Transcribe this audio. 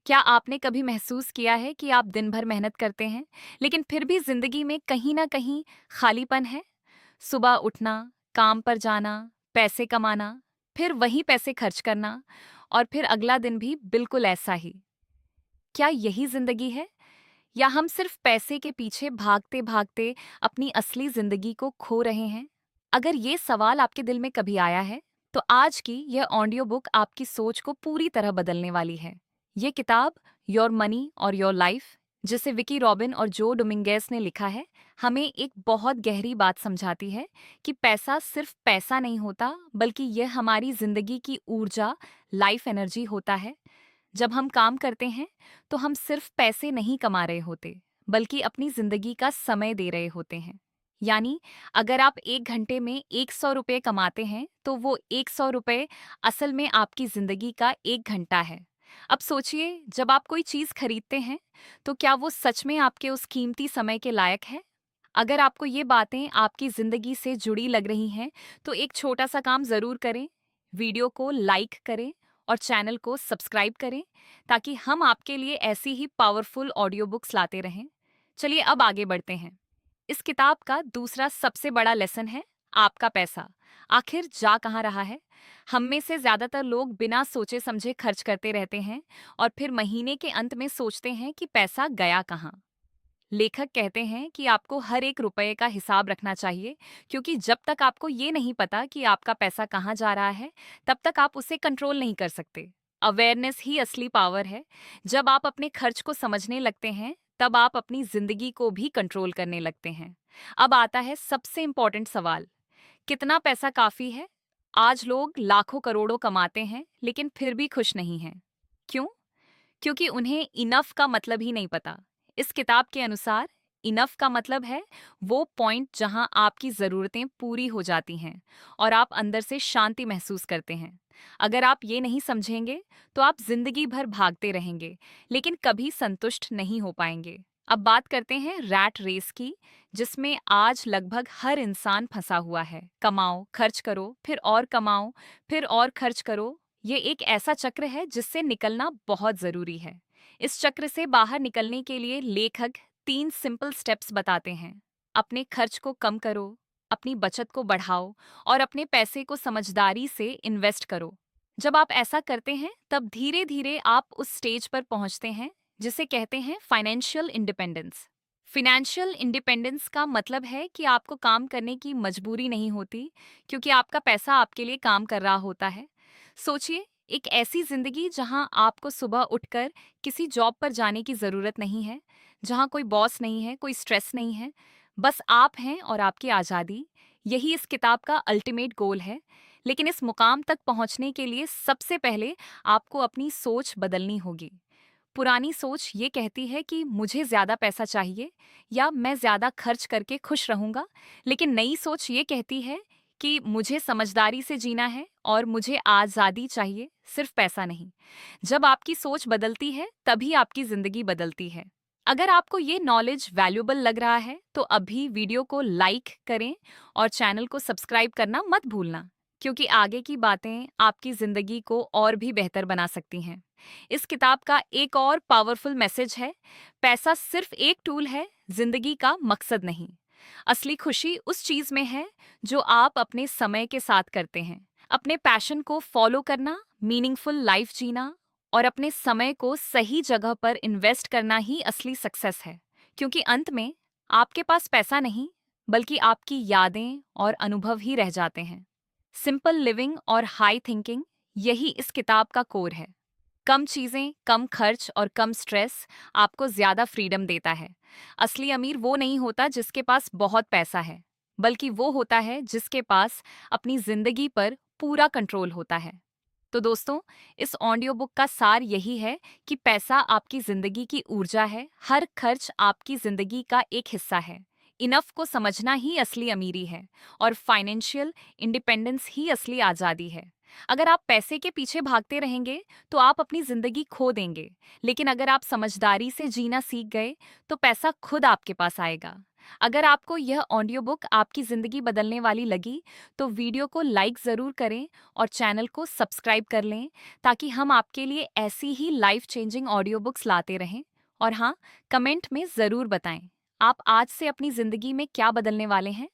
क्या आपने कभी महसूस किया है कि आप दिन भर मेहनत करते हैं, लेकिन फिर भी जिंदगी में कहीं ना कहीं खालीपन है? सुबह उठना, काम पर जाना, पैसे कमाना, फिर वही पैसे खर्च करना और फिर अगला दिन भी बिल्कुल ऐसा ही। क्या यही जिंदगी है? या हम सिर्फ पैसे के पीछे भागते भागते अपनी असली जिंदगी को खो रहे हैं? अगर ये सवाल आपके दिल में कभी आया है, तो आज की यह ऑडियो बुक आपकी सोच को पूरी तरह बदलने वाली है। ये किताब योर मनी और योर लाइफ, जिसे विकी रॉबिन और जो डोमिंगेस ने लिखा है, हमें एक बहुत गहरी बात समझाती है कि पैसा सिर्फ पैसा नहीं होता, बल्कि यह हमारी जिंदगी की ऊर्जा, लाइफ एनर्जी होता है। जब हम काम करते हैं, तो हम सिर्फ पैसे नहीं कमा रहे होते, बल्कि अपनी जिंदगी का समय दे रहे होते हैं। यानी अगर आप 1 घंटे में 100 रुपये कमाते हैं, तो वो 100 रुपये असल में आपकी जिंदगी का 1 घंटा है। अब सोचिए, जब आप कोई चीज खरीदते हैं, तो क्या वो सच में आपके उस कीमती समय के लायक है? अगर आपको ये बातें आपकी जिंदगी से जुड़ी लग रही हैं, तो एक छोटा सा काम जरूर करें। वीडियो को लाइक करें और चैनल को सब्सक्राइब करें, ताकि हम आपके लिए ऐसी ही पावरफुल ऑडियो बुक्स लाते रहें। चलिए अब आगे बढ़ते हैं। इस किताब का दूसरा सबसे बड़ा लेसन है आपका पैसा आखिर जा कहाँ रहा है। हम में से ज्यादातर लोग बिना सोचे समझे खर्च करते रहते हैं और फिर महीने के अंत में सोचते हैं कि पैसा गया कहाँ। लेखक कहते हैं कि आपको हर एक रुपए का हिसाब रखना चाहिए, क्योंकि जब तक आपको ये नहीं पता कि आपका पैसा कहाँ जा रहा है, तब तक आप उसे कंट्रोल नहीं कर सकते। अवेयरनेस ही असली पावर है। जब आप अपने खर्च को समझने लगते हैं, तब आप अपनी जिंदगी को भी कंट्रोल करने लगते हैं। अब आता है सबसे इंपॉर्टेंट सवाल, कितना पैसा काफी है? आज लोग लाखों करोड़ों कमाते हैं, लेकिन फिर भी खुश नहीं हैं। क्यों? क्योंकि उन्हें इनफ का मतलब ही नहीं पता। इस किताब के अनुसार इनफ का मतलब है वो पॉइंट जहां आपकी जरूरतें पूरी हो जाती हैं और आप अंदर से शांति महसूस करते हैं। अगर आप ये नहीं समझेंगे, तो आप जिंदगी भर भागते रहेंगे, लेकिन कभी संतुष्ट नहीं हो पाएंगे। अब बात करते हैं रैट रेस की, जिसमें आज लगभग हर इंसान फंसा हुआ है। कमाओ, खर्च करो, फिर और कमाओ, फिर और खर्च करो। ये एक ऐसा चक्र है जिससे निकलना बहुत जरूरी है। इस चक्र से बाहर निकलने के लिए लेखक 3 सिंपल स्टेप्स बताते हैं। अपने खर्च को कम करो, अपनी बचत को बढ़ाओ और अपने पैसे को समझदारी से इन्वेस्ट करो। जब आप ऐसा करते हैं, तब धीरे धीरे आप उस स्टेज पर पहुंचते हैं जिसे कहते हैं फाइनेंशियल इंडिपेंडेंस। फिनेंशियल इंडिपेंडेंस का मतलब है कि आपको काम करने की मजबूरी नहीं होती, क्योंकि आपका पैसा आपके लिए काम कर रहा होता है। सोचिए, एक ऐसी जिंदगी जहां आपको सुबह उठकर किसी जॉब पर जाने की जरूरत नहीं है, जहां कोई बॉस नहीं है, कोई स्ट्रेस नहीं है, बस आप हैं और आपकी आज़ादी। यही इस किताब का अल्टीमेट गोल है। लेकिन इस मुकाम तक पहुंचने के लिए सबसे पहले आपको अपनी सोच बदलनी होगी। पुरानी सोच ये कहती है कि मुझे ज्यादा पैसा चाहिए या मैं ज्यादा खर्च करके खुश रहूंगा, लेकिन नई सोच ये कहती है कि मुझे समझदारी से जीना है और मुझे आजादी चाहिए, सिर्फ पैसा नहीं। जब आपकी सोच बदलती है, तभी आपकी जिंदगी बदलती है। अगर आपको ये नॉलेज वैल्यूएबल लग रहा है, तो अभी वीडियो को लाइक करें और चैनल को सब्सक्राइब करना मत भूलना, क्योंकि आगे की बातें आपकी जिंदगी को और भी बेहतर बना सकती हैं। इस किताब का एक और पावरफुल मैसेज है, पैसा सिर्फ एक टूल है, जिंदगी का मकसद नहीं। असली खुशी उस चीज में है जो आप अपने समय के साथ करते हैं। अपने पैशन को फॉलो करना, मीनिंगफुल लाइफ जीना और अपने समय को सही जगह पर इन्वेस्ट करना ही असली सक्सेस है। क्योंकि अंत में आपके पास पैसा नहीं, बल्कि आपकी यादें और अनुभव ही रह जाते हैं। सिंपल लिविंग और हाई थिंकिंग, यही इस किताब का कोर है। कम चीजें, कम खर्च और कम स्ट्रेस आपको ज्यादा फ्रीडम देता है। असली अमीर वो नहीं होता जिसके पास बहुत पैसा है, बल्कि वो होता है जिसके पास अपनी जिंदगी पर पूरा कंट्रोल होता है। तो दोस्तों, इस ऑडियो बुक का सार यही है कि पैसा आपकी जिंदगी की ऊर्जा है, हर खर्च आपकी जिंदगी का एक हिस्सा है। इनफ को समझना ही असली अमीरी है और फाइनेंशियल इंडिपेंडेंस ही असली आजादी है। अगर आप पैसे के पीछे भागते रहेंगे, तो आप अपनी जिंदगी खो देंगे। लेकिन अगर आप समझदारी से जीना सीख गए, तो पैसा खुद आपके पास आएगा। अगर आपको यह ऑडियो बुक आपकी ज़िंदगी बदलने वाली लगी, तो वीडियो को लाइक ज़रूर करें और चैनल को सब्सक्राइब कर लें, ताकि हम आपके लिए ऐसी ही लाइफ चेंजिंग ऑडियो बुक्स लाते रहें। और हाँ, कमेंट में ज़रूर बताएं, आप आज से अपनी ज़िंदगी में क्या बदलने वाले हैं।